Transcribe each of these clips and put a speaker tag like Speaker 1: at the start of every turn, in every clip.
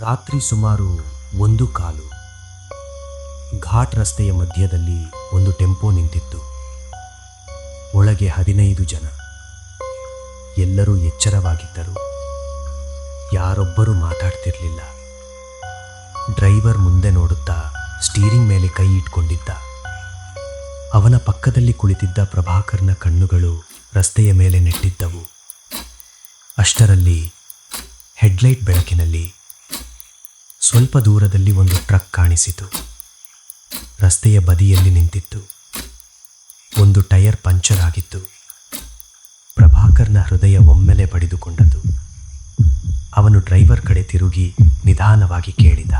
Speaker 1: ರಾತ್ರಿ ಸುಮಾರು 1:15. ಘಾಟ್ ರಸ್ತೆಯ ಮಧ್ಯದಲ್ಲಿ ಒಂದು ಟೆಂಪೋ ನಿಂತಿತ್ತು. ಒಳಗೆ 15 ಜನ. ಎಲ್ಲರೂ ಎಚ್ಚರವಾಗಿದ್ದರು. ಯಾರೊಬ್ಬರೂ ಮಾತಾಡ್ತಿರ್ಲಿಲ್ಲ. ಡ್ರೈವರ್ ಮುಂದೆ ನೋಡುತ್ತಾ ಸ್ಟೀರಿಂಗ್ ಮೇಲೆ ಕೈ ಇಟ್ಕೊಂಡಿದ್ದ. ಅವನ ಪಕ್ಕದಲ್ಲಿ ಕುಳಿತಿದ್ದ ಪ್ರಭಾಕರ್ನ ಕಣ್ಣುಗಳು ರಸ್ತೆಯ ಮೇಲೆ ನೆಟ್ಟಿದ್ದವು. ಅಷ್ಟರಲ್ಲಿ ಹೆಡ್ಲೈಟ್ ಬೆಳಕಿನಲ್ಲಿ ಸ್ವಲ್ಪ ದೂರದಲ್ಲಿ ಒಂದು ಟ್ರಕ್ ಕಾಣಿಸಿತು. ರಸ್ತೆಯ ಬದಿಯಲ್ಲಿ ನಿಂತಿತ್ತು. ಒಂದು ಟೈರ್ ಪಂಚರ್ ಆಗಿತ್ತು. ಪ್ರಭಾಕರ್ನ ಹೃದಯ ಒಮ್ಮೆಲೆ ಬಡಿದುಕೊಂಡದು. ಅವನು ಡ್ರೈವರ್ ಕಡೆ ತಿರುಗಿ ನಿಧಾನವಾಗಿ ಕೇಳಿದ,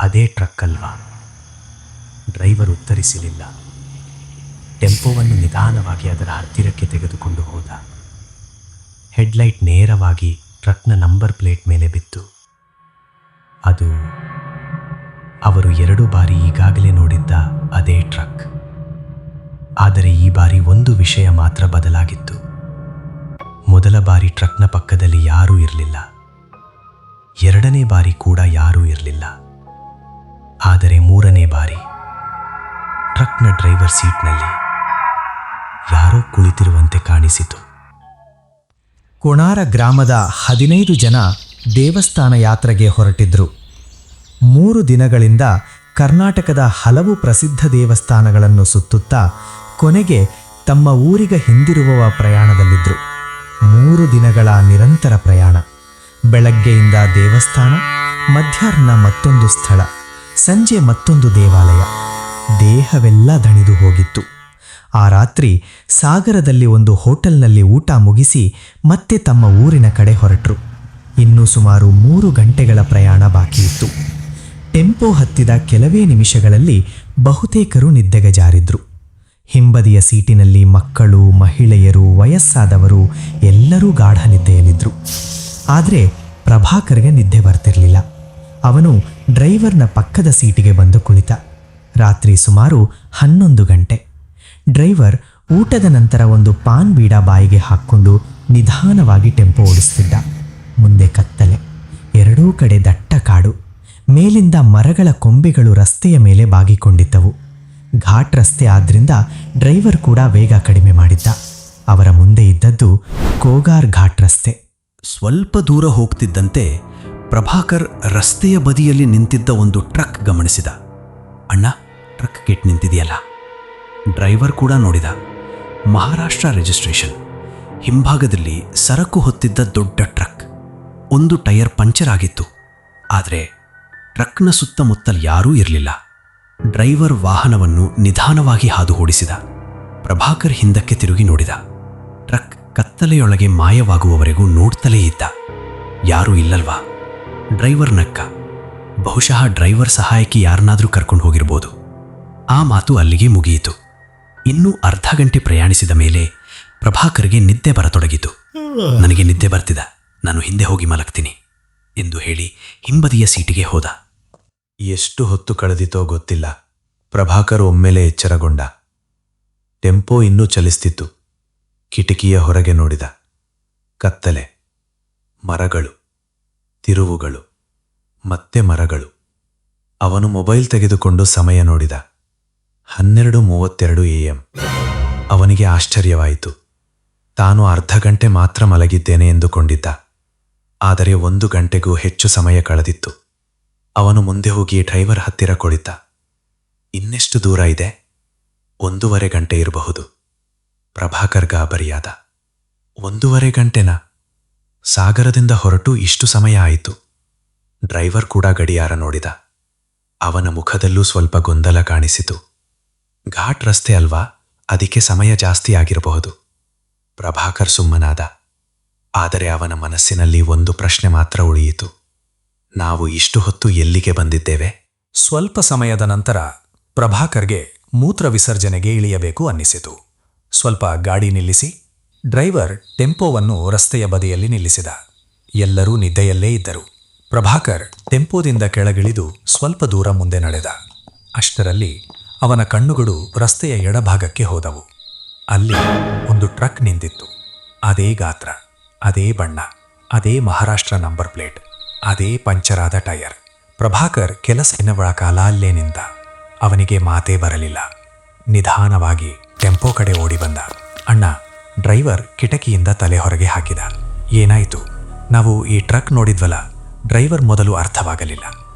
Speaker 1: ಅದೇ ಟ್ರಕ್ ಅಲ್ವಾ? ಡ್ರೈವರ್ ಉತ್ತರಿಸಲಿಲ್ಲ. ಟೆಂಪೋವನ್ನು ನಿಧಾನವಾಗಿ ಅದರ ಹತ್ತಿರಕ್ಕೆ ತೆಗೆದುಕೊಂಡು ಹೋದ. ಹೆಡ್ಲೈಟ್ ನೇರವಾಗಿ ಟ್ರಕ್ನ ನಂಬರ್ ಪ್ಲೇಟ್ ಮೇಲೆ ಬಿತ್ತು. ಅದು ಅವರು 2 ಬಾರಿ ಈಗಾಗಲೇ ನೋಡಿದ್ದ ಅದೇ ಟ್ರಕ್. ಆದರೆ ಈ ಬಾರಿ ಒಂದು ವಿಷಯ ಮಾತ್ರ ಬದಲಾಗಿತ್ತು. ಮೊದಲ ಬಾರಿ ಟ್ರಕ್ನ ಪಕ್ಕದಲ್ಲಿ ಯಾರೂ ಇರಲಿಲ್ಲ. 2ನೇ ಬಾರಿ ಕೂಡ ಯಾರೂ ಇರಲಿಲ್ಲ. ಆದರೆ 3ನೇ ಬಾರಿ ಟ್ರಕ್ನ ಡ್ರೈವರ್ ಸೀಟ್ನಲ್ಲಿ ಯಾರೋ ಕುಳಿತಿರುವಂತೆ ಕಾಣಿಸಿತು.
Speaker 2: ಕೊಣಾರ ಗ್ರಾಮದ 15 ಜನ ದೇವಸ್ಥಾನ ಯಾತ್ರೆಗೆ ಹೊರಟಿದ್ರು. 3 ದಿನಗಳಿಂದ ಕರ್ನಾಟಕದ ಹಲವು ಪ್ರಸಿದ್ಧ ದೇವಸ್ಥಾನಗಳನ್ನು ಸುತ್ತುತ್ತಾ ಕೊನೆಗೆ ತಮ್ಮ ಊರಿಗೆ ಹಿಂದಿರುಗುವ ಪ್ರಯಾಣದಲ್ಲಿದ್ದರು. 3 ದಿನಗಳ ನಿರಂತರ ಪ್ರಯಾಣ. ಬೆಳಗ್ಗೆಯಿಂದ ದೇವಸ್ಥಾನ, ಮಧ್ಯಾಹ್ನ ಮತ್ತೊಂದು ಸ್ಥಳ, ಸಂಜೆ ಮತ್ತೊಂದು ದೇವಾಲಯ. ದೇಹವೆಲ್ಲ ದಣಿದು ಹೋಗಿತ್ತು. ಆ ರಾತ್ರಿ ಸಾಗರದಲ್ಲಿ ಒಂದು ಹೋಟೆಲ್ನಲ್ಲಿ ಊಟ ಮುಗಿಸಿ ಮತ್ತೆ ತಮ್ಮ ಊರಿನ ಕಡೆ ಹೊರಟರು. ಇನ್ನೂ ಸುಮಾರು 3 ಗಂಟೆಗಳ ಪ್ರಯಾಣ ಬಾಕಿಯಿತ್ತು. ಟೆಂಪೋ ಹತ್ತಿದ ಕೆಲವೇ ನಿಮಿಷಗಳಲ್ಲಿ ಬಹುತೇಕರು ನಿದ್ದೆಗೆ ಜಾರಿದ್ರು. ಹಿಂಬದಿಯ ಸೀಟಿನಲ್ಲಿ ಮಕ್ಕಳು, ಮಹಿಳೆಯರು, ವಯಸ್ಸಾದವರು ಎಲ್ಲರೂ ಗಾಢ ನಿದ್ದೆಯಲ್ಲಿದ್ದರು. ಆದರೆ ಪ್ರಭಾಕರ್ಗೆ ನಿದ್ದೆ ಬರ್ತಿರಲಿಲ್ಲ. ಅವನು ಡ್ರೈವರ್ನ ಪಕ್ಕದ ಸೀಟಿಗೆ ಬಂದು ಕುಳಿತ. ರಾತ್ರಿ ಸುಮಾರು 11 ಗಂಟೆ. ಡ್ರೈವರ್ ಊಟದ ನಂತರ ಒಂದು ಪಾನ್ ಬೀಡ ಬಾಯಿಗೆ ಹಾಕ್ಕೊಂಡು ನಿಧಾನವಾಗಿ ಟೆಂಪೋ ಓಡಿಸ್ತಿದ್ದ. ಮುಂದೆ ಕತ್ತಲೆ, ಎರಡೂ ಕಡೆ ದಟ್ಟ ಕಾಡು. ಮೇಲಿಂದ ಮರಗಳ ಕೊಂಬೆಗಳು ರಸ್ತೆಯ ಮೇಲೆ ಬಾಗಿಕೊಂಡಿದ್ದವು. ಘಾಟ್ ರಸ್ತೆ ಆದ್ರಿಂದ ಡ್ರೈವರ್ ಕೂಡ ವೇಗ ಕಡಿಮೆ ಮಾಡಿದ್ದ. ಅವರ ಮುಂದೆ ಇದ್ದದ್ದು ಕೋಗಾರ್ ಘಾಟ್ ರಸ್ತೆ.
Speaker 3: ಸ್ವಲ್ಪ ದೂರ ಹೋಗ್ತಿದ್ದಂತೆ ಪ್ರಭಾಕರ್ ರಸ್ತೆಯ ಬದಿಯಲ್ಲಿ ನಿಂತಿದ್ದ ಒಂದು ಟ್ರಕ್ ಗಮನಿಸಿದ. ಅಣ್ಣ, ಟ್ರಕ್ ಕೆಟ್ಟು ನಿಂತಿದೆಯಲ್ಲ. ಡ್ರೈವರ್ ಕೂಡ ನೋಡಿದ. ಮಹಾರಾಷ್ಟ್ರ ರಿಜಿಸ್ಟ್ರೇಷನ್. ಹಿಂಭಾಗದಲ್ಲಿ ಸರಕು ಹೊತ್ತಿದ್ದ ದೊಡ್ಡ ಟ್ರಕ್. ಒಂದು ಟೈರ್ ಪಂಚರ್ ಆಗಿತ್ತು. ಆದರೆ ಟ್ರಕ್ನ ಸುತ್ತಮುತ್ತಲು ಯಾರೂ ಇರಲಿಲ್ಲ. ಡ್ರೈವರ್ ವಾಹನವನ್ನು ನಿಧಾನವಾಗಿ ಹಾದು ಓಡಿಸಿದ. ಪ್ರಭಾಕರ್ ಹಿಂದಕ್ಕೆ ತಿರುಗಿ ನೋಡಿದ. ಟ್ರಕ್ ಕತ್ತಲೆಯೊಳಗೆ ಮಾಯವಾಗುವವರೆಗೂ ನೋಡ್ತಲೇ ಇದ್ದ. ಯಾರೂ ಇಲ್ಲಲ್ವಾ? ಡ್ರೈವರ್ ನಕ್ಕ. ಬಹುಶಃ ಡ್ರೈವರ್ ಸಹಾಯಕಿ ಯಾರನ್ನಾದರೂ ಕರ್ಕೊಂಡು ಹೋಗಿರ್ಬೋದು. ಆ ಮಾತು ಅಲ್ಲಿಗೆ ಮುಗಿಯಿತು. ಇನ್ನೂ ಅರ್ಧ ಗಂಟೆ ಪ್ರಯಾಣಿಸಿದ ಮೇಲೆ ಪ್ರಭಾಕರ್ಗೆ ನಿದ್ದೆ ಬರತೊಡಗಿತು. ನನಗೆ ನಿದ್ದೆ ಬರ್ತಿದ, ನಾನು ಹಿಂದೆ ಹೋಗಿ ಮಲಗ್ತೀನಿ ಎಂದು ಹೇಳಿ ಹಿಂಬದಿಯ ಸೀಟಿಗೆ ಹೋದ.
Speaker 1: ಎಷ್ಟು ಹೊತ್ತು ಕಳೆದಿತೋ ಗೊತ್ತಿಲ್ಲ. ಪ್ರಭಾಕರ್ ಒಮ್ಮೆಲೆ ಎಚ್ಚರಗೊಂಡ. ಟೆಂಪೋ ಇನ್ನೂ ಚಲಿಸ್ತಿತ್ತು. ಕಿಟಕಿಯ ಹೊರಗೆ ನೋಡಿದ. ಕತ್ತಲೆ, ಮರಗಳು, ತಿರುವುಗಳು, ಮತ್ತೆ ಮರಗಳು. ಅವನು ಮೊಬೈಲ್ ತೆಗೆದುಕೊಂಡು ಸಮಯ ನೋಡಿದ. 12:32 AM. ಅವನಿಗೆ ಆಶ್ಚರ್ಯವಾಯಿತು. ತಾನು ಅರ್ಧ ಗಂಟೆ ಮಾತ್ರ ಮಲಗಿದ್ದೇನೆ ಎಂದುಕೊಂಡಿದ್ದ. ಆದರೆ 1 ಗಂಟೆಗೂ ಹೆಚ್ಚು ಸಮಯ ಕಳೆದಿತ್ತು. ಅವನು ಮುಂದೆ ಹೋಗಿ ಡ್ರೈವರ್ ಹತ್ತಿರ ಕುಳಿತ. ಇನ್ನೆಷ್ಟು ದೂರ ಇದೆ? 1:15 ಗಂಟೆ ಇರಬಹುದು. ಪ್ರಭಾಕರ್ ಗಾಬರಿಯಾದ. 1:15 ಗಂಟೆನಾ? ಸಾಗರದಿಂದ ಹೊರಟು ಇಷ್ಟು ಸಮಯ ಆಯಿತು. ಡ್ರೈವರ್ ಕೂಡ ಗಡಿಯಾರ ನೋಡಿದ. ಅವನ ಮುಖದಲ್ಲೂ ಸ್ವಲ್ಪ ಗೊಂದಲ ಕಾಣಿಸಿತು. ಘಾಟ್ ರಸ್ತೆ ಅಲ್ವಾ, ಅದಕ್ಕೆ ಸಮಯ ಜಾಸ್ತಿ ಆಗಿರಬಹುದು. ಪ್ರಭಾಕರ್ ಸುಮ್ಮನಾದ. ಆದರೆ ಅವನ ಮನಸ್ಸಿನಲ್ಲಿ ಒಂದು ಪ್ರಶ್ನೆ ಮಾತ್ರ ಉಳಿಯಿತು. ನಾವು ಇಷ್ಟು ಹೊತ್ತು ಎಲ್ಲಿಗೆ ಬಂದಿದ್ದೇವೆ?
Speaker 2: ಸ್ವಲ್ಪ ಸಮಯದ ನಂತರ ಪ್ರಭಾಕರ್ಗೆ ಮೂತ್ರ ವಿಸರ್ಜನೆಗೆ ಇಳಿಯಬೇಕು ಅನ್ನಿಸಿತು. ಸ್ವಲ್ಪ ಗಾಡಿ ನಿಲ್ಲಿಸಿ ಡ್ರೈವರ್ ಟೆಂಪೋವನ್ನು ರಸ್ತೆಯ ಬದಿಯಲ್ಲಿ ನಿಲ್ಲಿಸಿದ. ಎಲ್ಲರೂ ನಿದ್ದೆಯಲ್ಲೇ ಇದ್ದರು. ಪ್ರಭಾಕರ್ ಟೆಂಪೋದಿಂದ ಕೆಳಗಿಳಿದು ಸ್ವಲ್ಪ ದೂರ ಮುಂದೆ ನಡೆದ. ಅಷ್ಟರಲ್ಲಿ ಅವನ ಕಣ್ಣುಗಳು ರಸ್ತೆಯ ಎಡಭಾಗಕ್ಕೆ ಹೋದವು. ಅಲ್ಲಿ ಒಂದು ಟ್ರಕ್ ನಿಂತಿತ್ತು. ಅದೇ ಗಾತ್ರ, ಅದೇ ಬಣ್ಣ, ಅದೇ ಮಹಾರಾಷ್ಟ್ರ ನಂಬರ್ ಪ್ಲೇಟ್.
Speaker 1: ಅದೇ ಪಂಚರಾದ ಟೈರ್. ಪ್ರಭಾಕರ್ ಕೆಲಸದ ಕಾಲ ಅಲ್ಲೇ ನಿಂತ. ಅವನಿಗೆ ಮಾತೇ ಬರಲಿಲ್ಲ. ನಿಧಾನವಾಗಿ ಟೆಂಪೋ ಕಡೆ ಓಡಿ ಬಂದ. ಅಣ್ಣ, ಡ್ರೈವರ್ ಕಿಟಕಿಯಿಂದ ತಲೆ ಹೊರಗೆ ಹಾಕಿದ. ಏನಾಯಿತು? ನಾವು ಈ ಟ್ರಕ್ ನೋಡಿದ್ವಲ್ಲ, ಡ್ರೈವರ್ ಮೊದಲು ಅರ್ಥವಾಗಲಿಲ್ಲ.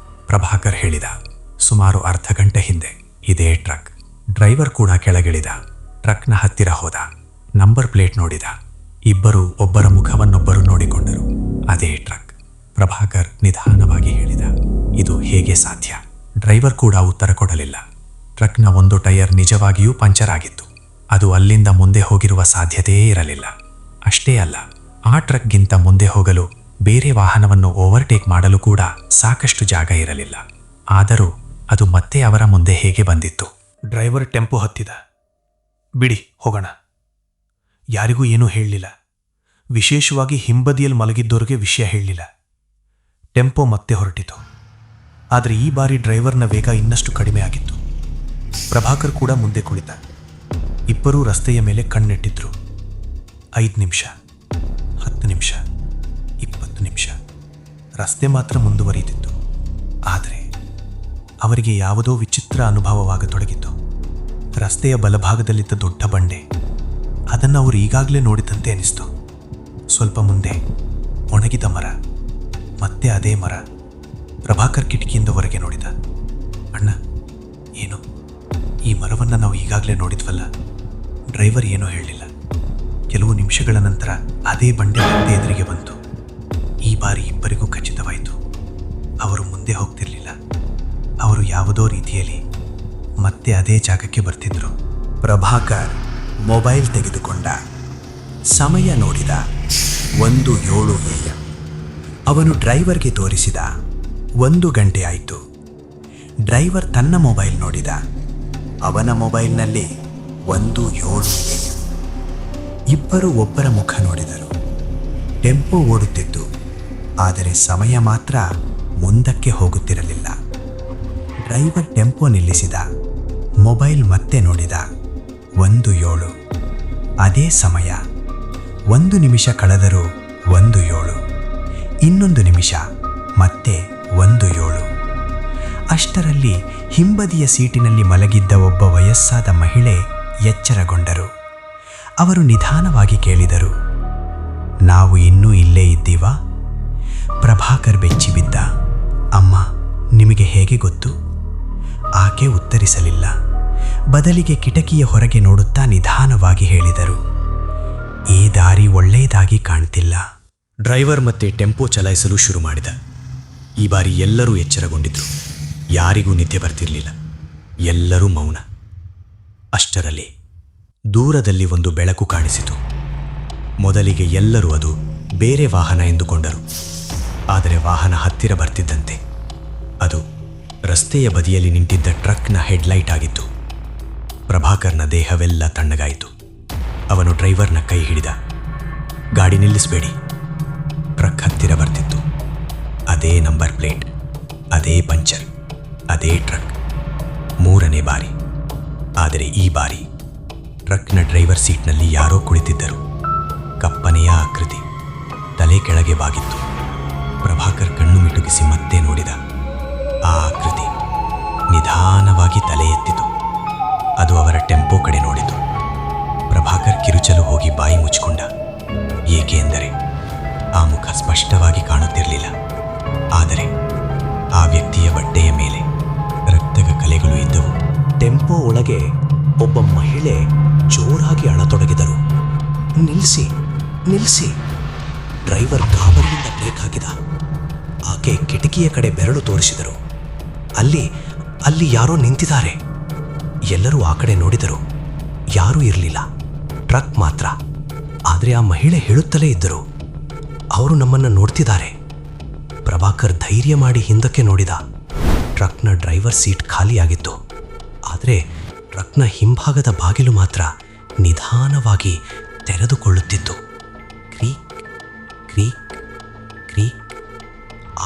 Speaker 1: ಪ್ರಭಾಕರ್ ಹೇಳಿದ, ಸುಮಾರು ಅರ್ಧ ಗಂಟೆ ಹಿಂದೆ ಇದೇ ಟ್ರಕ್. ಡ್ರೈವರ್ ಕೂಡ ಕೆಳಗಿಳಿದ. ಟ್ರಕ್ನ ಹತ್ತಿರ ಹೋದ. ನಂಬರ್ ಪ್ಲೇಟ್ ನೋಡಿದ. ಇಬ್ಬರು ಒಬ್ಬರ ಮುಖವನ್ನೊಬ್ಬರು ನೋಡಿಕೊಂಡರು. ಅದೇ ಟ್ರಕ್. ಪ್ರಭಾಕರ್ ನಿಧಾನವಾಗಿ ಹೇಳಿದ, ಇದು ಹೇಗೆ ಸಾಧ್ಯ? ಡ್ರೈವರ್ ಕೂಡ ಉತ್ತರ ಕೊಡಲಿಲ್ಲ. ಟ್ರಕ್ನ ಒಂದು ಟೈರ್ ನಿಜವಾಗಿಯೂ ಪಂಚರ್ ಆಗಿತ್ತು. ಅದು ಅಲ್ಲಿಂದ ಮುಂದೆ ಹೋಗಿರುವ ಸಾಧ್ಯತೆಯೇ ಇರಲಿಲ್ಲ. ಅಷ್ಟೇ ಅಲ್ಲ, ಆ ಟ್ರಕ್ಗಿಂತ ಮುಂದೆ ಹೋಗಲು ಬೇರೆ ವಾಹನವನ್ನು ಓವರ್ಟೇಕ್ ಮಾಡಲು ಕೂಡ ಸಾಕಷ್ಟು ಜಾಗ ಇರಲಿಲ್ಲ. ಆದರೂ ಅದು ಮತ್ತೆ ಅವರ ಮುಂದೆ ಹೇಗೆ ಬಂದಿತ್ತು? ಡ್ರೈವರ್ ಟೆಂಪೋ ಹತ್ತಿದ. ಬಿಡಿ, ಹೋಗೋಣ. ಯಾರಿಗೂ ಏನೂ ಹೇಳಲಿಲ್ಲ. ವಿಶೇಷವಾಗಿ ಹಿಂಬದಿಯಲ್ಲಿ ಮಲಗಿದ್ದವ್ರಿಗೆ ವಿಷಯ ಹೇಳಲಿಲ್ಲ. ಟೆಂಪೋ ಮತ್ತೆ ಹೊರಟಿತು. ಆದರೆ ಈ ಬಾರಿ ಡ್ರೈವರ್ನ ವೇಗ ಇನ್ನಷ್ಟು ಕಡಿಮೆ ಆಗಿತ್ತು. ಪ್ರಭಾಕರ್ ಕೂಡ ಮುಂದೆ ಕುಳಿತ. ಇಬ್ಬರೂ ರಸ್ತೆಯ ಮೇಲೆ ಕಣ್ಣಿಟ್ಟಿದ್ರು. 5 ನಿಮಿಷ, 10 ನಿಮಿಷ, 20 ನಿಮಿಷ. ರಸ್ತೆ ಮಾತ್ರ ಮುಂದುವರಿಯುತ್ತಿತ್ತು. ಆದರೆ ಅವರಿಗೆ ಯಾವುದೋ ವಿಚಿತ್ರ ಅನುಭವವಾಗತೊಡಗಿತು. ರಸ್ತೆಯ ಬಲಭಾಗದಲ್ಲಿದ್ದ ದೊಡ್ಡ ಬಂಡೆ, ಅದನ್ನು ಅವರು ಈಗಾಗಲೇ ನೋಡಿದಂತೆ ಅನಿಸ್ತು. ಸ್ವಲ್ಪ ಮುಂದೆ ಒಣಗಿದ ಮರ, ಮತ್ತೆ ಅದೇ ಮರ. ಪ್ರಭಾಕರ್ ಕಿಟಕಿಯಿಂದ ಹೊರಗೆ ನೋಡಿದ. ಅಣ್ಣ, ಏನು? ಈ ಮರವನ್ನು ನಾವು ಈಗಾಗಲೇ ನೋಡಿದ್ವಲ್ಲ. ಡ್ರೈವರ್ ಏನೂ ಹೇಳಲಿಲ್ಲ. ಕೆಲವು ನಿಮಿಷಗಳ ನಂತರ ಅದೇ ಬಂಡೆ ಮತ್ತೆ ಎದುರಿಗೆ ಬಂತು. ಈ ಬಾರಿ ಇಬ್ಬರಿಗೂ ಖಚಿತವಾಯಿತು. ಅವರು ಮುಂದೆ ಹೋಗ್ತಿರ್ಲಿಲ್ಲ. ಅವರು ಯಾವುದೋ ರೀತಿಯಲ್ಲಿ ಮತ್ತೆ ಅದೇ ಜಾಗಕ್ಕೆ ಬರ್ತಿದ್ರು.
Speaker 3: ಪ್ರಭಾಕರ್ ಮೊಬೈಲ್ ತೆಗೆದುಕೊಂಡ. ಸಮಯ ನೋಡಿದ. 1:07 AM. ಅವನು ಡ್ರೈವರ್ಗೆ ತೋರಿಸಿದ. 1 ಗಂಟೆ ಆಯಿತು. ಡ್ರೈವರ್ ತನ್ನ ಮೊಬೈಲ್ ನೋಡಿದ. ಅವನ ಮೊಬೈಲ್ನಲ್ಲಿ 1:07 AM. ಇಬ್ಬರು ಒಬ್ಬರ ಮುಖ ನೋಡಿದರು. ಟೆಂಪೋ ಓಡುತ್ತಿತ್ತು. ಆದರೆ ಸಮಯ ಮಾತ್ರ ಮುಂದಕ್ಕೆ ಹೋಗುತ್ತಿರಲಿಲ್ಲ. ಡ್ರೈವರ್ ಟೆಂಪೋ ನಿಲ್ಲಿಸಿದ. ಮೊಬೈಲ್ ಮತ್ತೆ ನೋಡಿದ. 1:07. ಅದೇ ಸಮಯ. 1 ನಿಮಿಷ ಕಳೆದರೂ 1:07. ಇನ್ನೊಂದು ನಿಮಿಷ, ಮತ್ತೆ 1:07. ಅಷ್ಟರಲ್ಲಿ ಹಿಂಬದಿಯ ಸೀಟಿನಲ್ಲಿ ಮಲಗಿದ್ದ ಒಬ್ಬ ವಯಸ್ಸಾದ ಮಹಿಳೆ ಎಚ್ಚರಗೊಂಡರು. ಅವರು ನಿಧಾನವಾಗಿ ಕೇಳಿದರು, ನಾವು ಇನ್ನೂ ಇಲ್ಲೇ ಇದ್ದೀವಾ? ಪ್ರಭಾಕರ್ ಬೆಚ್ಚಿಬಿದ್ದ. ಅಮ್ಮ, ನಿಮಗೆ ಹೇಗೆ ಗೊತ್ತು? ಆಕೆ ಉತ್ತರಿಸಲಿಲ್ಲ. ಬದಲಿಗೆ ಕಿಟಕಿಯ ಹೊರಗೆ ನೋಡುತ್ತಾ ನಿಧಾನವಾಗಿ ಹೇಳಿದರು, ಈ ದಾರಿ ಒಳ್ಳೆಯದಾಗಿ ಕಾಣ್ತಿಲ್ಲ. ಡ್ರೈವರ್ ಮತ್ತೆ ಟೆಂಪೋ ಚಲಾಯಿಸಲು ಶುರು ಮಾಡಿದ. ಈ ಬಾರಿ ಎಲ್ಲರೂ ಎಚ್ಚರಗೊಂಡಿದ್ರು. ಯಾರಿಗೂ ನಿದ್ದೆ ಬರ್ತಿರಲಿಲ್ಲ. ಎಲ್ಲರೂ ಮೌನ. ಅಷ್ಟರಲ್ಲಿ ದೂರದಲ್ಲಿ ಒಂದು ಬೆಳಕು ಕಾಣಿಸಿತು. ಮೊದಲಿಗೆ ಎಲ್ಲರೂ ಅದು ಬೇರೆ ವಾಹನ ಎಂದುಕೊಂಡರು. ಆದರೆ ವಾಹನ ಹತ್ತಿರ ಬರ್ತಿದ್ದಂತೆ ಅದು ರಸ್ತೆಯ ಬದಿಯಲ್ಲಿ ನಿಂತಿದ್ದ ಟ್ರಕ್ನ ಹೆಡ್ಲೈಟ್ ಆಗಿತ್ತು. ಪ್ರಭಾಕರ್ನ ದೇಹವೆಲ್ಲ ತಣ್ಣಗಾಯಿತು. ಅವನು ಡ್ರೈವರ್ನ ಕೈ ಹಿಡಿದ. ಗಾಡಿ ನಿಲ್ಲಿಸಬೇಡಿ. ಟ್ರಕ್ ಹತ್ತಿರ ಬರ್ತಿತ್ತು. ಅದೇ ನಂಬರ್ ಪ್ಲೇಟ್, ಅದೇ ಪಂಚರ್, ಅದೇ ಟ್ರಕ್. 3ನೇ ಬಾರಿ. ಆದರೆ ಈ ಬಾರಿ ಟ್ರಕ್ನ ಡ್ರೈವರ್ ಸೀಟ್ನಲ್ಲಿ ಯಾರೋ ಕುಳಿತಿದ್ದರು. ಕಪ್ಪನೆಯ ಆಕೃತಿ, ತಲೆ ಕೆಳಗೆ ಬಾಗಿತ್ತು. ಪ್ರಭಾಕರ್ ಕಣ್ಣು ಮಿಟುಕಿಸಿ ಮತ್ತೆ ನೋಡಿದ. ಆ ಆಕೃತಿ ನಿಧಾನವಾಗಿ ತಲೆ ಎತ್ತಿತು. ಅದು ಅವರ ಟೆಂಪೋ ಕಡೆ ನೋಡಿತು. ಪ್ರಭಾಕರ್ ಕಿರುಚಲು ಹೋಗಿ ಬಾಯಿ ಮುಚ್ಚಿಕೊಂಡ. ಏಕೆ ಎಂದರೆ ಆ ಮುಖ ಸ್ಪಷ್ಟವಾಗಿ ಕಾಣುತ್ತಿರಲಿಲ್ಲ. ಆದರೆ ಆ ವ್ಯಕ್ತಿಯ ಬಟ್ಟೆಯ ಮೇಲೆ ರಕ್ತದ ಕಲೆಗಳು ಇದ್ದವು. ಟೆಂಪೋ ಒಳಗೆ ಒಬ್ಬ ಮಹಿಳೆ ಜೋರಾಗಿ ಅಳತೊಡಗಿದರು. ನಿಲ್ಲಿಸಿ, ನಿಲ್ಲಿಸಿ! ಡ್ರೈವರ್ ಗಾಬರಿಯಿಂದ ಬ್ರೇಕ್ ಹಾಕಿದ. ಆಕೆ ಕಿಟಕಿಯ ಕಡೆ ಬೆರಳು ತೋರಿಸಿದರು. ಅಲ್ಲಿ ಯಾರೋ ನಿಂತಿದ್ದಾರೆ. ಎಲ್ಲರೂ ಆ ಕಡೆ ನೋಡಿದರು. ಯಾರೂ ಇರಲಿಲ್ಲ, ಟ್ರಕ್ ಮಾತ್ರ. ಆದರೆ ಆ ಮಹಿಳೆ ಹೇಳುತ್ತಲೇ ಇದ್ದರು, ಅವರು ನಮ್ಮನ್ನು ನೋಡ್ತಿದ್ದಾರೆ. ಪ್ರಭಾಕರ್ ಧೈರ್ಯ ಮಾಡಿ ಹಿಂದಕ್ಕೆ ನೋಡಿದ. ಟ್ರಕ್ನ ಡ್ರೈವರ್ ಸೀಟ್ ಖಾಲಿಯಾಗಿತ್ತು. ಆದರೆ ಟ್ರಕ್ನ ಹಿಂಭಾಗದ ಬಾಗಿಲು ಮಾತ್ರ ನಿಧಾನವಾಗಿ ತೆರೆದುಕೊಳ್ಳುತ್ತಿತ್ತು. ಕ್ರೀಕ್ ಕ್ರೀಕ್ ಕ್ರೀಕ್.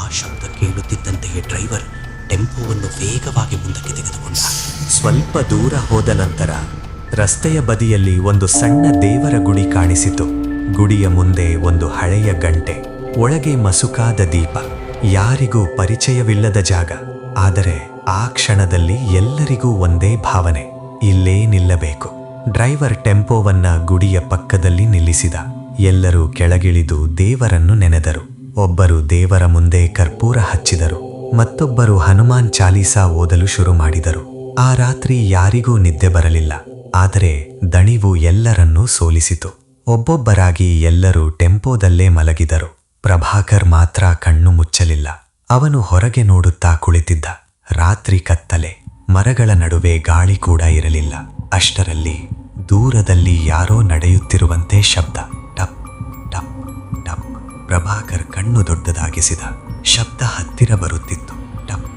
Speaker 3: ಆ ಶಬ್ದ ಕೇಳುತ್ತಿದ್ದಂತೆಯೇ ಡ್ರೈವರ್ ಟೆಂಪೋವನ್ನು ವೇಗವಾಗಿ ಮುಂದಕ್ಕೆ ತೆಗೆದುಕೊಂಡ. ಸ್ವಲ್ಪ ದೂರ ಹೋದ ನಂತರ ರಸ್ತೆಯ ಬದಿಯಲ್ಲಿ ಒಂದು ಸಣ್ಣ ದೇವರ ಗುಡಿ ಕಾಣಿಸಿತು. ಗುಡಿಯ ಮುಂದೆ ಒಂದು ಹಳೆಯ ಗಂಟೆ, ಒಳಗೆ ಮಸುಕಾದ ದೀಪ.
Speaker 1: ಯಾರಿಗೂ ಪರಿಚಯವಿಲ್ಲದ ಜಾಗ. ಆದರೆ ಆ ಕ್ಷಣದಲ್ಲಿ ಎಲ್ಲರಿಗೂ ಒಂದೇ ಭಾವನೆ, ಇಲ್ಲೇ ನಿಲ್ಲಬೇಕು. ಡ್ರೈವರ್ ಟೆಂಪೋವನ್ನ ಗುಡಿಯ ಪಕ್ಕದಲ್ಲಿ ನಿಲ್ಲಿಸಿದ. ಎಲ್ಲರೂ ಕೆಳಗಿಳಿದು ದೇವರನ್ನು ನೆನೆದರು. ಒಬ್ಬರು ದೇವರ ಮುಂದೆ ಕರ್ಪೂರ ಹಚ್ಚಿದರು, ಮತ್ತೊಬ್ಬರು ಹನುಮಾನ್ ಚಾಲೀಸಾ ಓದಲು ಶುರು ಮಾಡಿದರು. ಆ ರಾತ್ರಿ ಯಾರಿಗೂ ನಿದ್ದೆ ಬರಲಿಲ್ಲ. ಆದರೆ ದಣಿವು ಎಲ್ಲರನ್ನೂ ಸೋಲಿಸಿತು. ಒಬ್ಬೊಬ್ಬರಾಗಿ ಎಲ್ಲರೂ ಟೆಂಪೋದಲ್ಲೇ ಮಲಗಿದರು. ಪ್ರಭಾಕರ್ ಮಾತ್ರ ಕಣ್ಣು ಮುಚ್ಚಲಿಲ್ಲ. ಅವನು ಹೊರಗೆ ನೋಡುತ್ತಾ ಕುಳಿತಿದ್ದ. ರಾತ್ರಿ ಕತ್ತಲೆ, ಮರಗಳ ನಡುವೆ ಗಾಳಿ ಕೂಡ ಇರಲಿಲ್ಲ. ಅಷ್ಟರಲ್ಲಿ ದೂರದಲ್ಲಿ ಯಾರೋ ನಡೆಯುತ್ತಿರುವಂತೆ ಶಬ್ದ. ಟಪ್ ಟಪ್ ಟಪ್. ಪ್ರಭಾಕರ್ ಕಣ್ಣು ದೊಡ್ಡದಾಗಿಸಿದ. ಶಬ್ದ ಹತ್ತಿರ ಬರುತ್ತಿತ್ತು. ಟಪ್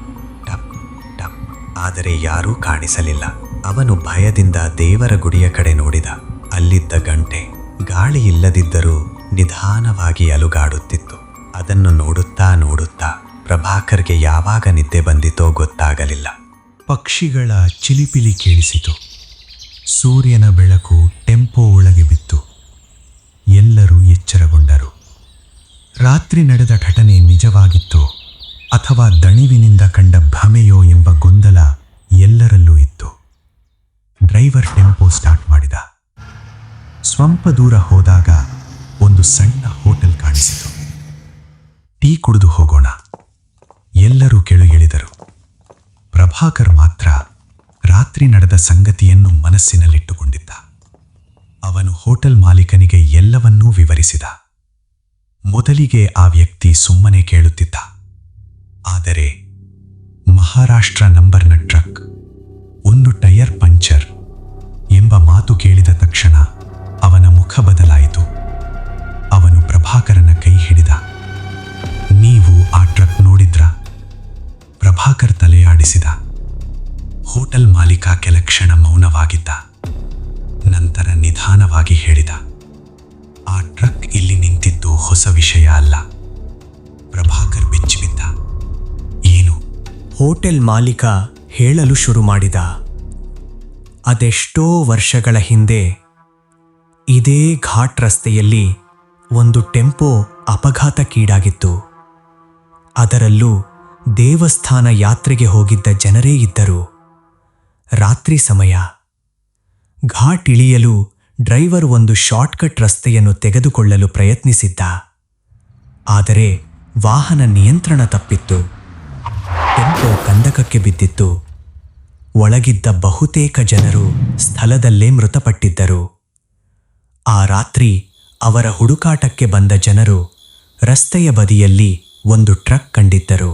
Speaker 1: ಟಪ್ ಟಪ್. ಆದರೆ ಯಾರೂ ಕಾಣಿಸಲಿಲ್ಲ. ಅವನು ಭಯದಿಂದ ದೇವರ ಗುಡಿಯ ಕಡೆ ನೋಡಿದ. ಅಲ್ಲಿದ್ದ ಗಂಟೆ ಗಾಳಿ ಇಲ್ಲದಿದ್ದರೂ ನಿಧಾನವಾಗಿ ಅಲುಗಾಡುತ್ತಿತ್ತು. ಅದನ್ನು ನೋಡುತ್ತಾ ನೋಡುತ್ತಾ ಪ್ರಭಾಕರ್ಗೆ ಯಾವಾಗ ನಿದ್ದೆ ಬಂದಿತೋ ಗೊತ್ತಾಗಲಿಲ್ಲ.
Speaker 2: ಪಕ್ಷಿಗಳ ಚಿಲಿಪಿಲಿ ಕೇಳಿಸಿತು. ಸೂರ್ಯನ ಬೆಳಕು ಟೆಂಪೋ ಒಳಗೆ ಬಿತ್ತು. ಎಲ್ಲರೂ ಎಚ್ಚರಗೊಂಡರು. ರಾತ್ರಿ ನಡೆದ ಘಟನೆ ನಿಜವಾಗಿತ್ತೋ ಅಥವಾ ದಣಿವಿನಿಂದ ಕಂಡ ಭ್ರಮೆಯೋ ಎಂಬ ಗೊಂದಲ ಎಲ್ಲರಲ್ಲೂ ಇತ್ತು. ಡ್ರೈವರ್ ಟೆಂಪೋ ಸ್ಟಾರ್ಟ್ ಮಾಡಿದ. ಸ್ವಲ್ಪ ದೂರ ಹೋದಾಗ ಒಂದು ಸಣ್ಣ ಹೋಟೆಲ್ ಕಾಣಿಸಿತು. ಟೀ ಕುಡಿದು ಹೋಗೋಣ. ಎಲ್ಲರೂ ಕೆಳಗಿಳಿದರು. ಪ್ರಭಾಕರ್ ಮಾತ್ರ ರಾತ್ರಿ ನಡೆದ ಸಂಗತಿಯನ್ನು ಮನಸ್ಸಿನಲ್ಲಿಟ್ಟುಕೊಂಡಿದ್ದ. ಅವನು ಹೋಟೆಲ್ ಮಾಲೀಕನಿಗೆ ಎಲ್ಲವನ್ನೂ ವಿವರಿಸಿದ. ಮೊದಲಿಗೆ ಆ ವ್ಯಕ್ತಿ ಸುಮ್ಮನೆ ಕೇಳುತ್ತಿದ್ದ. ಆದರೆ ಮಹಾರಾಷ್ಟ್ರ ನಂಬರ್ನ ಟ್ರಕ್, ಒಂದು ಟೈರ್ ಪಂಚರ್ ಎಂಬ ಮಾತು ಕೇಳಿದ ತಕ್ಷಣ ಅವನ ಮುಖ ಬದಲಾಯಿತು. ಅವನು ಪ್ರಭಾಕರನ ಕೈ ಹಿಡಿದ. ನೀವು ಆ ಟ್ರಕ್ ನೋಡಿದ್ರಾ? ಪ್ರಭಾಕರ್ ತಲೆಯಾಡಿಸಿದ. ಹೋಟೆಲ್ ಮಾಲೀಕ ಕೆಲ ಕ್ಷಣ ಮೌನವಾಗಿದ್ದ. ನಂತರ ನಿಧಾನವಾಗಿ ಹೇಳಿದ, ಆ ಟ್ರಕ್ ಇಲ್ಲಿ ನಿಂತಿದ್ದು ಹೊಸ ವಿಷಯ ಅಲ್ಲ. ಪ್ರಭಾಕರ್ ಬೆಚ್ಚಿಬಿದ್ದ. ಏನು?
Speaker 4: ಹೋಟೆಲ್ ಮಾಲೀಕ ಹೇಳಲು ಶುರು ಮಾಡಿದ. ಅದೆಷ್ಟೋ ವರ್ಷಗಳ ಹಿಂದೆ ಇದೇ ಘಾಟ್ ರಸ್ತೆಯಲ್ಲಿ ಒಂದು ಟೆಂಪೋ ಅಪಘಾತಕ್ಕೀಡಾಗಿತ್ತು. ಅದರಲ್ಲೂ ದೇವಸ್ಥಾನ ಯಾತ್ರೆಗೆ ಹೋಗಿದ್ದ ಜನರೇ ಇದ್ದರು. ರಾತ್ರಿ ಸಮಯ. ಘಾಟ್ ಇಳಿಯಲು ಡ್ರೈವರ್ ಒಂದು ಶಾರ್ಟ್ಕಟ್ ರಸ್ತೆಯನ್ನು ತೆಗೆದುಕೊಳ್ಳಲು ಪ್ರಯತ್ನಿಸಿದ್ದ. ಆದರೆ ವಾಹನ ನಿಯಂತ್ರಣ ತಪ್ಪಿತ್ತು. ಟೆಂಪೋ ಕಂದಕಕ್ಕೆ ಬಿದ್ದಿತ್ತು. ಒಳಗಿದ್ದ ಬಹುತೇಕ ಜನರು ಸ್ಥಳದಲ್ಲೇ ಮೃತಪಟ್ಟಿದ್ದರು. ಆ ರಾತ್ರಿ ಅವರ ಹುಡುಕಾಟಕ್ಕೆ ಬಂದ ಜನರು ರಸ್ತೆಯ ಬದಿಯಲ್ಲಿ ಒಂದು ಟ್ರಕ್ ಕಂಡಿದ್ದರು.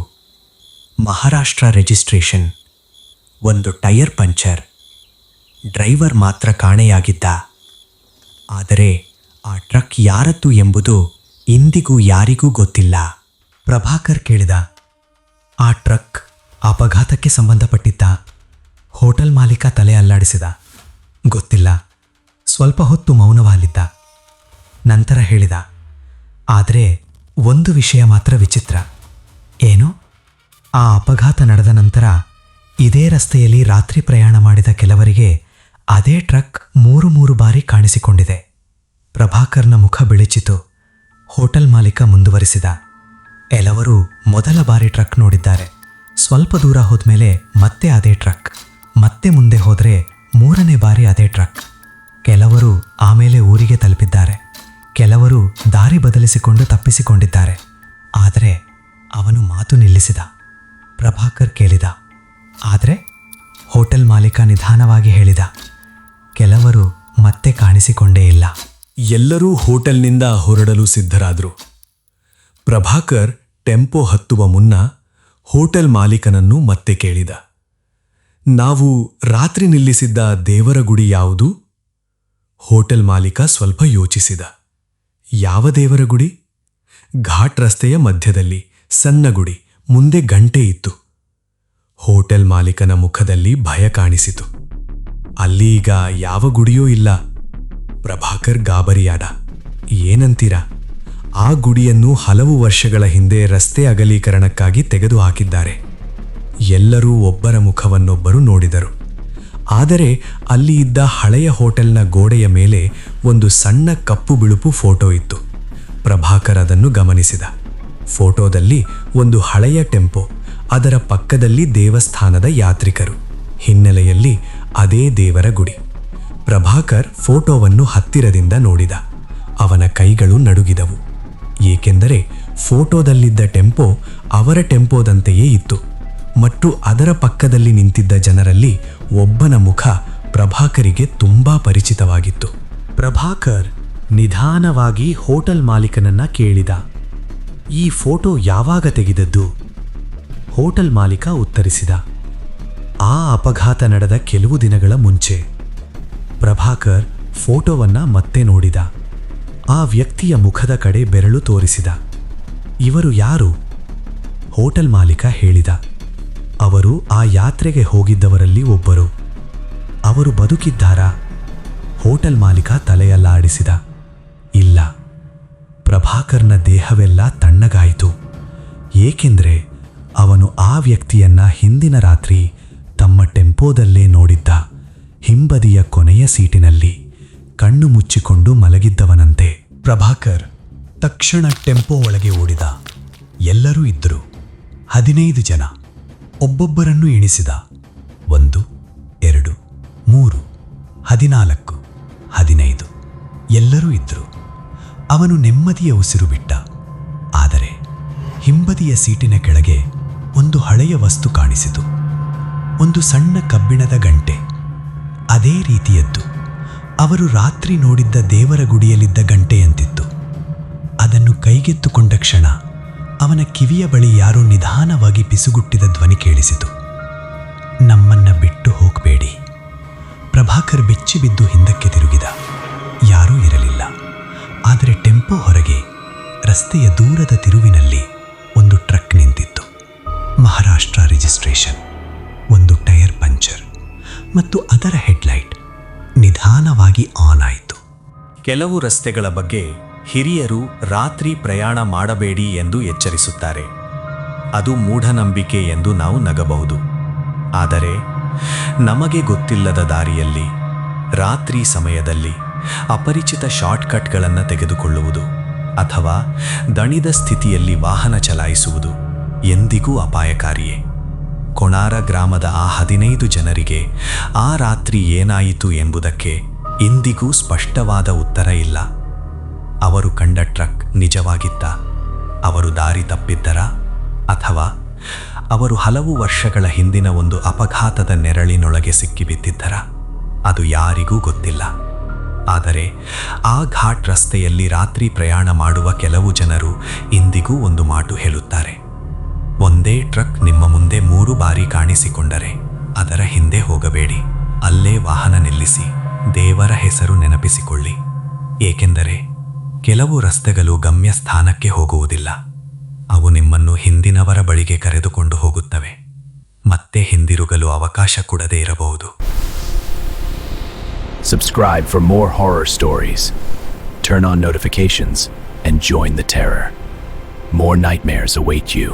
Speaker 4: ಮಹಾರಾಷ್ಟ್ರ ರಿಜಿಸ್ಟ್ರೇಷನ್, ಒಂದು ಟೈರ್ ಪಂಚರ್. ಡ್ರೈವರ್ ಮಾತ್ರ ಕಾಣೆಯಾಗಿದ್ದ. ಆದರೆ ಆ ಟ್ರಕ್ ಯಾರದ್ದು ಎಂಬುದು ಇಂದಿಗೂ ಯಾರಿಗೂ ಗೊತ್ತಿಲ್ಲ.
Speaker 2: ಪ್ರಭಾಕರ್ ಕೇಳಿದ, ಆ ಟ್ರಕ್ ಅಪಘಾತಕ್ಕೆ ಸಂಬಂಧಪಟ್ಟಿದ್ದ? ಹೋಟೆಲ್ ಮಾಲೀಕ ತಲೆ ಅಲ್ಲಾಡಿಸಿದ. ಗೊತ್ತಿಲ್ಲ. ಸ್ವಲ್ಪ ಹೊತ್ತು ಮೌನವಾಲಿದ್ದ. ನಂತರ ಹೇಳಿದ, ಆದರೆ ಒಂದು ವಿಷಯ ಮಾತ್ರ ವಿಚಿತ್ರ. ಏನು? ಆ ಅಪಘಾತ ನಡೆದ ನಂತರ ಇದೇ ರಸ್ತೆಯಲ್ಲಿ ರಾತ್ರಿ ಪ್ರಯಾಣ ಮಾಡಿದ ಕೆಲವರಿಗೆ ಅದೇ ಟ್ರಕ್ 3 ಬಾರಿ ಕಾಣಿಸಿಕೊಂಡಿದೆ. ಪ್ರಭಾಕರ್ನ ಮುಖ ಬಿಳಿಚಿತು. ಹೋಟೆಲ್ ಮಾಲೀಕ ಮುಂದುವರಿಸಿದ, ಕೆಲವರು ಮೊದಲ ಬಾರಿ ಟ್ರಕ್ ನೋಡಿದ್ದಾರೆ. ಸ್ವಲ್ಪ ದೂರ ಹೋದ್ಮೇಲೆ ಮತ್ತೆ ಅದೇ ಟ್ರಕ್. ಮತ್ತೆ ಮುಂದೆ ಹೋದರೆ 3ನೇ ಬಾರಿ ಅದೇ ಟ್ರಕ್. ಕೆಲವರು ಆಮೇಲೆ ಊರಿಗೆ ತಲುಪಿದ್ದಾರೆ. ಕೆಲವರು ದಾರಿ ಬದಲಿಸಿಕೊಂಡು ತಪ್ಪಿಸಿಕೊಂಡಿದ್ದಾರೆ. ಆದರೆ ಅವನು ಮಾತು ನಿಲ್ಲಿಸಿದ. ಪ್ರಭಾಕರ್ ಕೇಳಿದ, ಆದರೆ? ಹೋಟೆಲ್ ಮಾಲೀಕ ನಿಧಾನವಾಗಿ ಹೇಳಿದ, ಕೆಲವರು ಮತ್ತೆ ಕಾಣಿಸಿಕೊಂಡೇ ಇಲ್ಲ.
Speaker 5: ಎಲ್ಲರೂ ಹೋಟೆಲ್ನಿಂದ ಹೊರಡಲು ಸಿದ್ಧರಾದರು. ಪ್ರಭಾಕರ್ ಟೆಂಪೋ ಹತ್ತುವ ಮುನ್ನ ಹೋಟೆಲ್ ಮಾಲೀಕನನ್ನು ಮತ್ತೆ ಕೇಳಿದ, ನಾವು ರಾತ್ರಿ ನಿಲ್ಲಿಸಿದ್ದ ದೇವರ ಗುಡಿ ಯಾವುದು? ಹೋಟೆಲ್ ಮಾಲೀಕ ಸ್ವಲ್ಪ ಯೋಚಿಸಿದ. ಯಾವ ದೇವರ ಗುಡಿ? ಘಾಟ್ ರಸ್ತೆಯ ಮಧ್ಯದಲ್ಲಿ ಸಣ್ಣ ಗುಡಿ, ಮುಂದೆ ಗಂಟೆ ಇತ್ತು. ಹೋಟೆಲ್ ಮಾಲೀಕನ ಮುಖದಲ್ಲಿ ಭಯ ಕಾಣಿಸಿತು. ಅಲ್ಲಿ ಈಗ ಯಾವ ಗುಡಿಯೂ ಇಲ್ಲ. ಪ್ರಭಾಕರ್ ಗಾಬರಿಯಾದ. ಏನಂತೀರಾ? ಆ ಗುಡಿಯನ್ನು ಹಲವು ವರ್ಷಗಳ ಹಿಂದೆ ರಸ್ತೆ ಅಗಲೀಕರಣಕ್ಕಾಗಿ ತೆಗೆದು ಹಾಕಿದ್ದಾರೆ. ಎಲ್ಲರೂ ಒಬ್ಬರ ಮುಖವನ್ನೊಬ್ಬರು ನೋಡಿದರು. ಆದರೆ ಅಲ್ಲಿ ಇದ್ದ ಹಳೆಯ ಹೋಟೆಲ್ನ ಗೋಡೆಯ ಮೇಲೆ ಒಂದು ಸಣ್ಣ ಕಪ್ಪು ಬಿಳುಪು ಫೋಟೋ ಇತ್ತು. ಪ್ರಭಾಕರ್ ಅದನ್ನು ಗಮನಿಸಿದ. ಫೋಟೋದಲ್ಲಿ ಒಂದು ಹಳೆಯ ಟೆಂಪೋ, ಅದರ ಪಕ್ಕದಲ್ಲಿ ದೇವಸ್ಥಾನದ ಯಾತ್ರಿಕರು, ಹಿನ್ನೆಲೆಯಲ್ಲಿ ಅದೇ ದೇವರ ಗುಡಿ. ಪ್ರಭಾಕರ್ ಫೋಟೋವನ್ನು ಹತ್ತಿರದಿಂದ ನೋಡಿದ. ಅವನ ಕೈಗಳು ನಡುಗಿದವು, ಏಕೆಂದರೆ ಫೋಟೋದಲ್ಲಿದ್ದ ಟೆಂಪೋ ಅವರ ಟೆಂಪೋದಂತೆಯೇ ಇತ್ತು. ಮತ್ತು ಅದರ ಪಕ್ಕದಲ್ಲಿ ನಿಂತಿದ್ದ ಜನರಲ್ಲಿ ಒಬ್ಬನ ಮುಖ ಪ್ರಭಾಕರಿಗೆ ತುಂಬಾ ಪರಿಚಿತವಾಗಿತ್ತು.
Speaker 2: ಪ್ರಭಾಕರ್ ನಿಧಾನವಾಗಿ ಹೋಟೆಲ್ ಮಾಲೀಕನನ್ನ ಕೇಳಿದ, ಈ ಫೋಟೋ ಯಾವಾಗ ತೆಗೆದದ್ದು? ಹೋಟೆಲ್ ಮಾಲೀಕ ಉತ್ತರಿಸಿದ, ಆ ಅಪಘಾತ ನಡೆದ ಕೆಲವು ದಿನಗಳ ಮುಂಚೆ. ಪ್ರಭಾಕರ್ ಫೋಟೋವನ್ನ ಮತ್ತೆ ನೋಡಿದ. ಆ ವ್ಯಕ್ತಿಯ ಮುಖದ ಕಡೆ ಬೆರಳು ತೋರಿಸಿದ. ಇವರು ಯಾರು? ಹೋಟೆಲ್ ಮಾಲೀಕ ಹೇಳಿದ, ಅವರು ಆ ಯಾತ್ರೆಗೆ ಹೋಗಿದ್ದವರಲ್ಲಿ ಒಬ್ಬರು. ಅವರು ಬದುಕಿದ್ದಾರಾ? ಹೋಟೆಲ್ ಮಾಲೀಕ ತಲೆಯಲ್ಲಾಡಿಸಿದ. ಇಲ್ಲ. ಪ್ರಭಾಕರ್ನ ದೇಹವೆಲ್ಲ ತಣ್ಣಗಾಯಿತು, ಏಕೆಂದರೆ ಅವನು ಆ ವ್ಯಕ್ತಿಯನ್ನ ಹಿಂದಿನ ರಾತ್ರಿ ತಮ್ಮ ಟೆಂಪೋದಲ್ಲೇ ನೋಡಿದ್ದ. ಹಿಂಬದಿಯ ಕೊನೆಯ ಸೀಟಿನಲ್ಲಿ ಕಣ್ಣು ಮುಚ್ಚಿಕೊಂಡು ಮಲಗಿದ್ದವನಂತೆ. ಪ್ರಭಾಕರ್ ತಕ್ಷಣ ಟೆಂಪೋ ಒಳಗೆ ಓಡಿದ. ಎಲ್ಲರೂ ಇದ್ದರು, 15 ಜನ. ಒಬ್ಬೊಬ್ಬರನ್ನು ಎಣಿಸಿದ. 1, 2, 3, 14, 15. ಎಲ್ಲರೂ ಇದ್ದರು. ಅವನು ನೆಮ್ಮದಿಯ ಉಸಿರು ಬಿಟ್ಟ. ಆದರೆ ಹಿಂಬದಿಯ ಸೀಟಿನ ಕೆಳಗೆ ಒಂದು ಹಳೆಯ ವಸ್ತು ಕಾಣಿಸಿತು. ಒಂದು ಸಣ್ಣ ಕಬ್ಬಿಣದ ಗಂಟೆ, ಅದೇ ರೀತಿಯದ್ದು. ಅವರು ರಾತ್ರಿ ನೋಡಿದ್ದ ದೇವರ ಗುಡಿಯಲ್ಲಿದ್ದ ಗಂಟೆಯಂತಿತ್ತು. ಅದನ್ನು ಕೈಗೆತ್ತುಕೊಂಡ ಕ್ಷಣ ಅವನ ಕಿವಿಯ ಬಳಿ ಯಾರೋ ನಿಧಾನವಾಗಿ ಪಿಸುಗುಟ್ಟಿದ ಧ್ವನಿ ಕೇಳಿಸಿತು. ನಮ್ಮನ್ನ ಬಿಟ್ಟು ಹೋಗಬೇಡಿ. ಪ್ರಭಾಕರ್ ಬೆಚ್ಚಿಬಿದ್ದು ಹಿಂದಕ್ಕೆ ತಿರುಗಿದ. ಯಾರೂ ಇರಲಿಲ್ಲ. ಆದರೆ ಟೆಂಪೋ ಹೊರಗೆ ರಸ್ತೆಯ ದೂರದ ತಿರುವಿನಲ್ಲಿ ಒಂದು ಟ್ರಕ್ ನಿಂತಿತ್ತು. ಮಹಾರಾಷ್ಟ್ರ ರಿಜಿಸ್ಟ್ರೇಷನ್. ಒಂದು ಟೈರ್ ಪಂಚರ್ ಮತ್ತು ಅದರ ಹೆಡ್ಲೈಟ್ ನಿಧಾನವಾಗಿ ಆನ್ ಆಯಿತು.
Speaker 3: ಕೆಲವು ರಸ್ತೆಗಳ ಬಗ್ಗೆ ಹಿರಿಯರು ರಾತ್ರಿ ಪ್ರಯಾಣ ಮಾಡಬೇಡಿ ಎಂದು ಎಚ್ಚರಿಸುತ್ತಾರೆ. ಅದು ಮೂಢನಂಬಿಕೆ ಎಂದು ನಾವು ನಗಬಹುದು. ಆದರೆ ನಮಗೆ ಗೊತ್ತಿಲ್ಲದ ದಾರಿಯಲ್ಲಿ ರಾತ್ರಿ ಸಮಯದಲ್ಲಿ ಅಪರಿಚಿತ ಶಾರ್ಟ್ಕಟ್ಗಳನ್ನು ತೆಗೆದುಕೊಳ್ಳುವುದು ಅಥವಾ ದಣಿದ ಸ್ಥಿತಿಯಲ್ಲಿ ವಾಹನ ಚಲಾಯಿಸುವುದು ಎಂದಿಗೂ ಅಪಾಯಕಾರಿಯೇ. ಕೊಣಾರ ಗ್ರಾಮದ ಆ 15 ಜನರಿಗೆ ಆ ರಾತ್ರಿ ಏನಾಯಿತು ಎಂಬುದಕ್ಕೆ ಇಂದಿಗೂ ಸ್ಪಷ್ಟವಾದ ಉತ್ತರ ಇಲ್ಲ. ಅವರು ಕಂಡ ಟ್ರಕ್ ನಿಜವಾಗಿತ್ತ? ಅವರು ದಾರಿ ತಪ್ಪಿದ್ದರಾ? ಅಥವಾ ಅವರು ಹಲವು ವರ್ಷಗಳ ಹಿಂದಿನ ಒಂದು ಅಪಘಾತದ ನೆರಳಿನೊಳಗೆ ಸಿಕ್ಕಿಬಿದ್ದಿದ್ದರಾ? ಅದು ಯಾರಿಗೂ ಗೊತ್ತಿಲ್ಲ. ಆದರೆ ಆ ಘಾಟ್ ರಸ್ತೆಯಲ್ಲಿ ರಾತ್ರಿ ಪ್ರಯಾಣ ಮಾಡುವ ಕೆಲವು ಜನರು ಇಂದಿಗೂ ಒಂದು ಮಾತು ಹೇಳುತ್ತಾರೆ. ಒಂದೇ ಟ್ರಕ್ ನಿಮ್ಮ ಮುಂದೆ 3 ಬಾರಿ ಕಾಣಿಸಿಕೊಂಡರೆ ಅದರ ಹಿಂದೆ ಹೋಗಬೇಡಿ. ಅಲ್ಲೇ ವಾಹನ ನಿಲ್ಲಿಸಿ ದೇವರ ಹೆಸರು ನೆನಪಿಸಿಕೊಳ್ಳಿ. ಏಕೆಂದರೆ ಕೆಲವು ರಸ್ತೆಗಳು ಗಮ್ಯಸ್ಥಾನಕ್ಕೆ ಹೋಗುವುದಿಲ್ಲ. ಅವು ನಿಮ್ಮನ್ನು ಹಿಂದಿನವರ ಬಳಿಗೆ ಕರೆದುಕೊಂಡು ಹೋಗುತ್ತವೆ. ಮತ್ತೆ ಹಿಂದಿರುಗಲು ಅವಕಾಶ ಕೊಡದೇ ಇರಬಹುದು.
Speaker 6: Subscribe for more horror stories. Turn on notifications and join the terror. More nightmares await you.